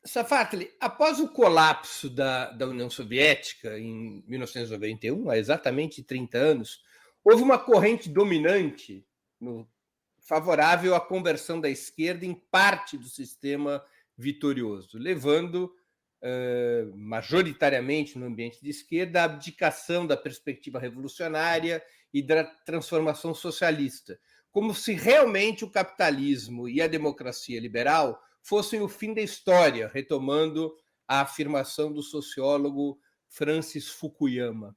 Safatli, após o colapso da União Soviética, em 1991, há exatamente 30 anos, houve uma corrente dominante favorável à conversão da esquerda em parte do sistema vitorioso, levando majoritariamente no ambiente de esquerda a abdicação da perspectiva revolucionária e da transformação socialista, como se realmente o capitalismo e a democracia liberal fossem o fim da história, retomando a afirmação do sociólogo Francis Fukuyama.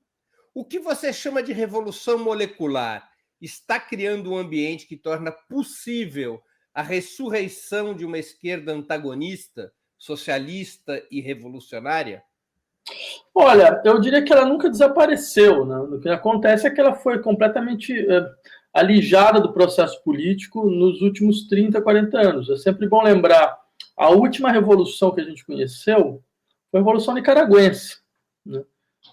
O que você chama de revolução molecular está criando um ambiente que torna possível a ressurreição de uma esquerda antagonista, socialista e revolucionária? Olha, eu diria que ela nunca desapareceu, né? O que acontece é que ela foi completamente alijada do processo político nos últimos 30, 40 anos. É sempre bom lembrar, a última revolução que a gente conheceu foi a Revolução Nicaragüense, né?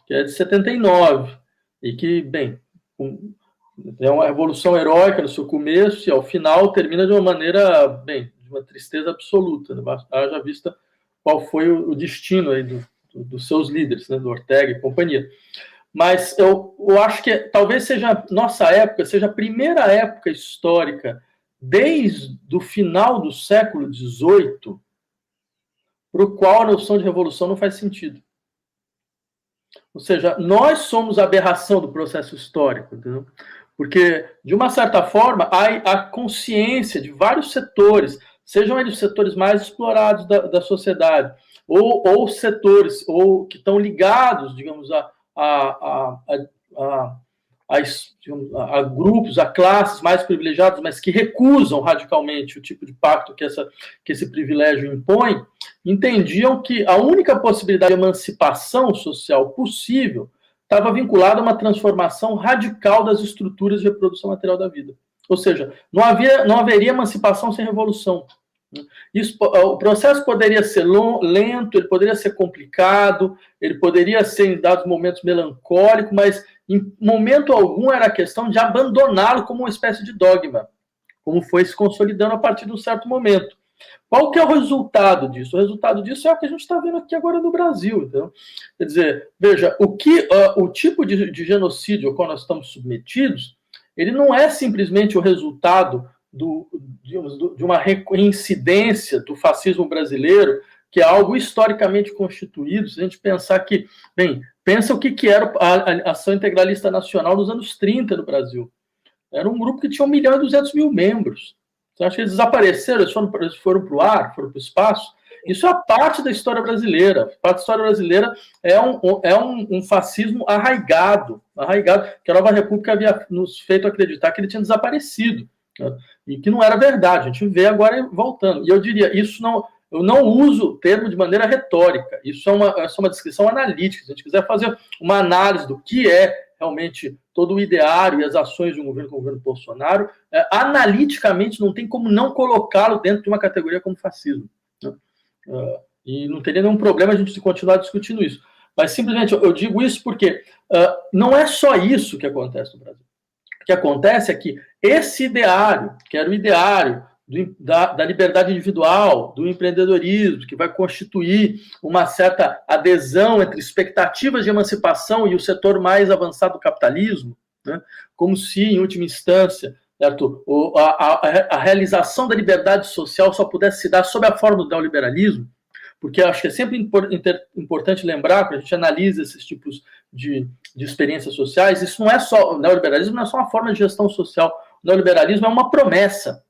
Que é de 79, e que, bem, é uma revolução heróica no seu começo e ao final termina de uma maneira, bem, de uma tristeza absoluta, né? Haja vista qual foi o destino aí dos seus líderes, né? Do Ortega e companhia. Mas eu acho que talvez seja nossa época, seja a primeira época histórica desde o final do século XVIII para o qual a noção de revolução não faz sentido. Ou seja, nós somos a aberração do processo histórico, entendeu? Porque, de uma certa forma, há a consciência de vários setores, sejam eles os setores mais explorados da sociedade, ou setores que estão ligados, digamos, a grupos, a classes mais privilegiadas, mas que recusam radicalmente o tipo de pacto que esse privilégio impõe, entendiam que a única possibilidade de emancipação social possível estava vinculada a uma transformação radical das estruturas de reprodução material da vida. Ou seja, não haveria emancipação sem revolução. O processo poderia ser lento, ele poderia ser complicado, ele poderia ser em dados momentos melancólico, mas em momento algum era a questão de abandoná-lo como uma espécie de dogma, como foi se consolidando a partir de um certo momento. Qual que é o resultado disso? O resultado disso é o que a gente está vendo aqui agora no Brasil. Então, quer dizer, veja, o tipo de genocídio ao qual nós estamos submetidos, ele não é simplesmente o resultado de uma reincidência do fascismo brasileiro, que é algo historicamente constituído. Se a gente pensar que, bem, pensa o que era a Ação Integralista Nacional nos anos 30 no Brasil. Era um grupo que tinha 1.200.000 membros. Você acha que eles desapareceram? Eles foram para o ar, foram para o espaço? Isso é parte da história brasileira. A parte da história brasileira é um fascismo arraigado, que a Nova República havia nos feito acreditar que ele tinha desaparecido, né? E que não era verdade. A gente vê agora voltando. E eu diria, eu não uso o termo de maneira retórica. Isso é uma descrição analítica. Se a gente quiser fazer uma análise do que é realmente todo o ideário e as ações de um governo como o governo Bolsonaro, analiticamente não tem como não colocá-lo dentro de uma categoria como fascismo, né? E não teria nenhum problema a gente continuar discutindo isso. Mas simplesmente eu digo isso porque não é só isso que acontece no Brasil. O que acontece é que esse ideário, que era o ideário da liberdade individual, do empreendedorismo, que vai constituir uma certa adesão entre expectativas de emancipação e o setor mais avançado do capitalismo, né? Como se, em última instância, certo, a realização da liberdade social só pudesse se dar sob a forma do neoliberalismo, porque eu acho que é sempre importante lembrar, quando a gente analisa esses tipos de experiências sociais, isso não é só, o neoliberalismo não é só uma forma de gestão social, o neoliberalismo é uma promessa.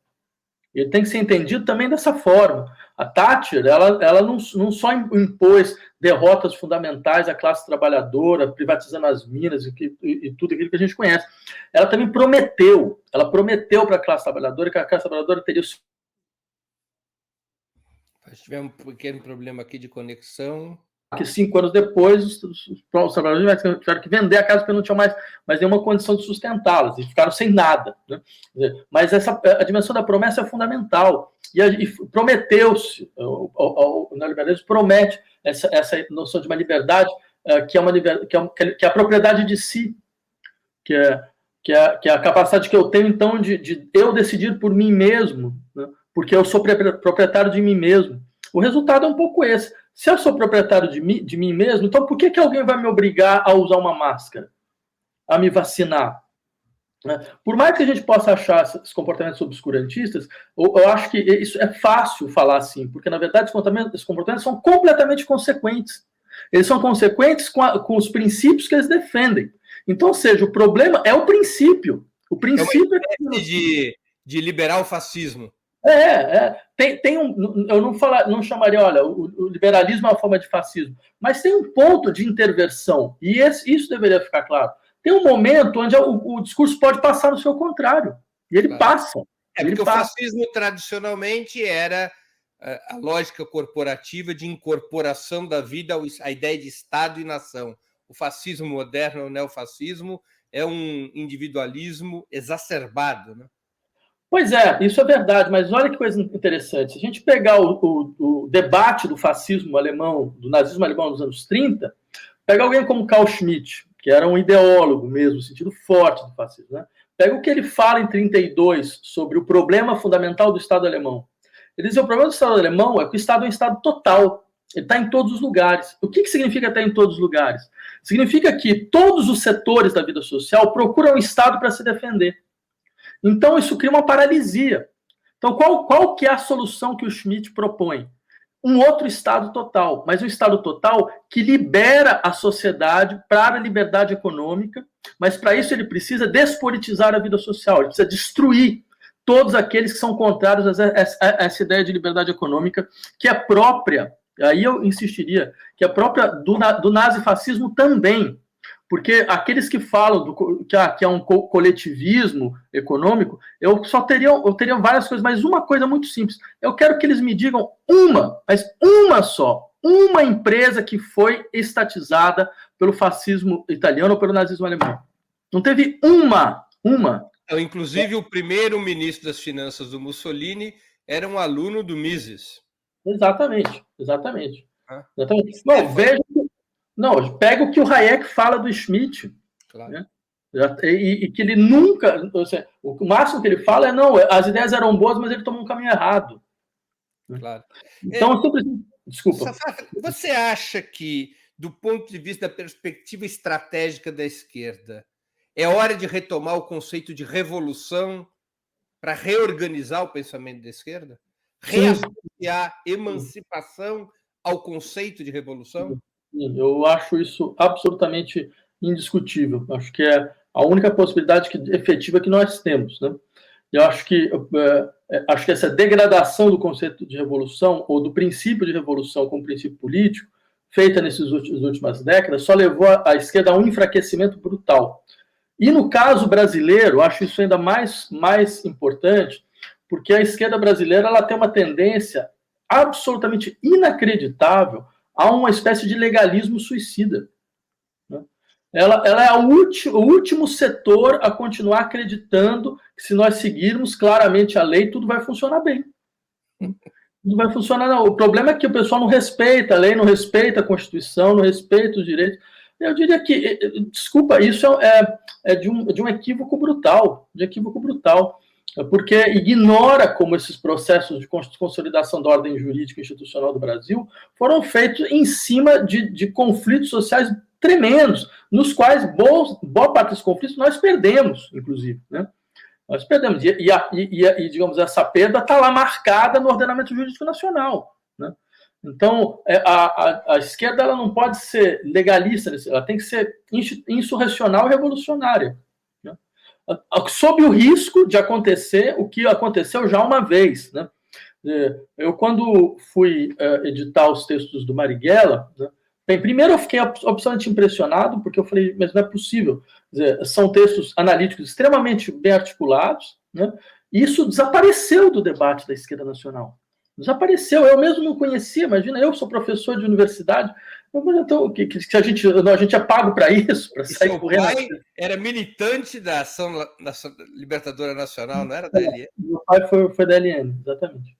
Ele tem que ser entendido também dessa forma. A Thatcher, ela não só impôs derrotas fundamentais à classe trabalhadora, privatizando as minas e tudo aquilo que a gente conhece. Ela também prometeu para a classe trabalhadora que a classe trabalhadora teria... Tivemos um pequeno problema aqui de conexão. Que 5 anos depois, os trabalhadores tiveram que vender a casa porque não tinham mais nenhuma condição de sustentá-las, e ficaram sem nada, né? Mas a dimensão da promessa é fundamental, e prometeu-se, o neoliberalismo promete essa noção de uma liberdade que é a propriedade de si, que é a capacidade que eu tenho, então, de eu decidir por mim mesmo, né? Porque eu sou proprietário de mim mesmo. O resultado é um pouco esse. Se eu sou proprietário de mim mesmo, então por que alguém vai me obrigar a usar uma máscara? A me vacinar? Por mais que a gente possa achar esses comportamentos obscurantistas, eu acho que isso é fácil falar assim, porque, na verdade, esses comportamentos são completamente consequentes. Eles são consequentes com os princípios que eles defendem. Então, ou seja, o problema é o princípio. O princípio é uma espécie de liberal fascismo. Eu não chamaria, olha, o liberalismo é uma forma de fascismo, mas tem um ponto de interversão, e isso deveria ficar claro. Tem um momento onde o discurso pode passar no seu contrário, e ele passa. Porque o fascismo tradicionalmente era a lógica corporativa de incorporação da vida à ideia de Estado e nação. O fascismo moderno, o neofascismo, é um individualismo exacerbado, né? Pois é, isso é verdade, mas olha que coisa interessante. Se a gente pegar o debate do fascismo alemão, do nazismo alemão nos anos 30, pega alguém como Carl Schmitt, que era um ideólogo mesmo, no sentido forte do fascismo, né? Pega o que ele fala em 32 sobre o problema fundamental do Estado alemão. Ele diz que o problema do Estado alemão é que o Estado é um Estado total. Ele está em todos os lugares. O que significa estar em todos os lugares? Significa que todos os setores da vida social procuram o Estado para se defender. Então, isso cria uma paralisia. Então, qual que é a solução que o Schmitt propõe? Um outro Estado total, mas um Estado total que libera a sociedade para a liberdade econômica, mas para isso ele precisa despolitizar a vida social, ele precisa destruir todos aqueles que são contrários a essa ideia de liberdade econômica, que é própria, aí eu insistiria, que é própria do nazifascismo também. Porque aqueles que falam que é um coletivismo econômico, eu teria várias coisas, mas uma coisa muito simples. Eu quero que eles me digam mas uma só, uma empresa que foi estatizada pelo fascismo italiano ou pelo nazismo alemão. Não teve uma. Inclusive, o primeiro ministro das Finanças do Mussolini era um aluno do Mises. Exatamente. Não, veja que... Não, pega o que o Hayek fala do Schmitt. Claro. Né? E que ele nunca... O máximo que ele fala é, as ideias eram boas, mas ele tomou um caminho errado. Claro. Então, desculpa. Safar, você acha que, do ponto de vista da perspectiva estratégica da esquerda, é hora de retomar o conceito de revolução para reorganizar o pensamento da esquerda? Reassociar emancipação ao conceito de revolução? Sim, eu acho isso absolutamente indiscutível. Acho que é a única possibilidade efetiva que nós temos, né? Eu acho que essa degradação do conceito de revolução ou do princípio de revolução como princípio político, feita nas últimas décadas, só levou a esquerda a um enfraquecimento brutal. E no caso brasileiro, acho isso ainda mais importante, porque a esquerda brasileira ela tem uma tendência absolutamente inacreditável a uma espécie de legalismo suicida. Né? Ela é o último setor a continuar acreditando que se nós seguirmos claramente a lei, tudo vai funcionar bem. Não vai funcionar, não. O problema é que o pessoal não respeita a lei, não respeita a Constituição, não respeita os direitos. Eu diria que, desculpa, isso é de um equívoco brutal, porque ignora como esses processos de consolidação da ordem jurídica e institucional do Brasil foram feitos em cima de conflitos sociais tremendos, nos quais boa parte dos conflitos nós perdemos, inclusive, né? Nós perdemos, e digamos, essa perda está lá marcada no ordenamento jurídico nacional, né? Então, a esquerda ela não pode ser legalista, ela tem que ser insurrecional e revolucionária, né? Sob o risco de acontecer o que aconteceu já uma vez, né? Eu, quando fui editar os textos do Marighella, né? Bem, primeiro eu fiquei absolutamente impressionado, porque eu falei, mas não é possível. Quer dizer, são textos analíticos extremamente bem articulados, né? E isso desapareceu do debate da esquerda nacional. Desapareceu, eu mesmo não conhecia, imagina, eu sou professor de universidade, então, que a gente é pago para isso, para sair correndo. Seu pai era militante da Ação Libertadora Nacional, não era da LN? Meu pai foi da LN, exatamente.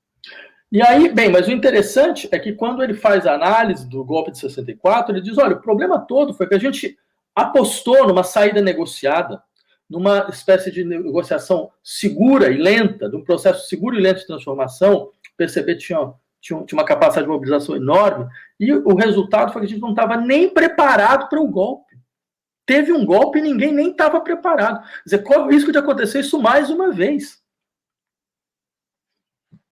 E aí, bem, mas o interessante é que quando ele faz a análise do golpe de 64, ele diz, olha, o problema todo foi que a gente apostou numa saída negociada, numa espécie de negociação segura e lenta, de um processo seguro e lento de transformação. O PCB tinha tinha uma capacidade de mobilização enorme, e o resultado foi que a gente não estava nem preparado para o golpe. Teve um golpe e ninguém nem estava preparado. Quer dizer, qual é o risco de acontecer isso mais uma vez?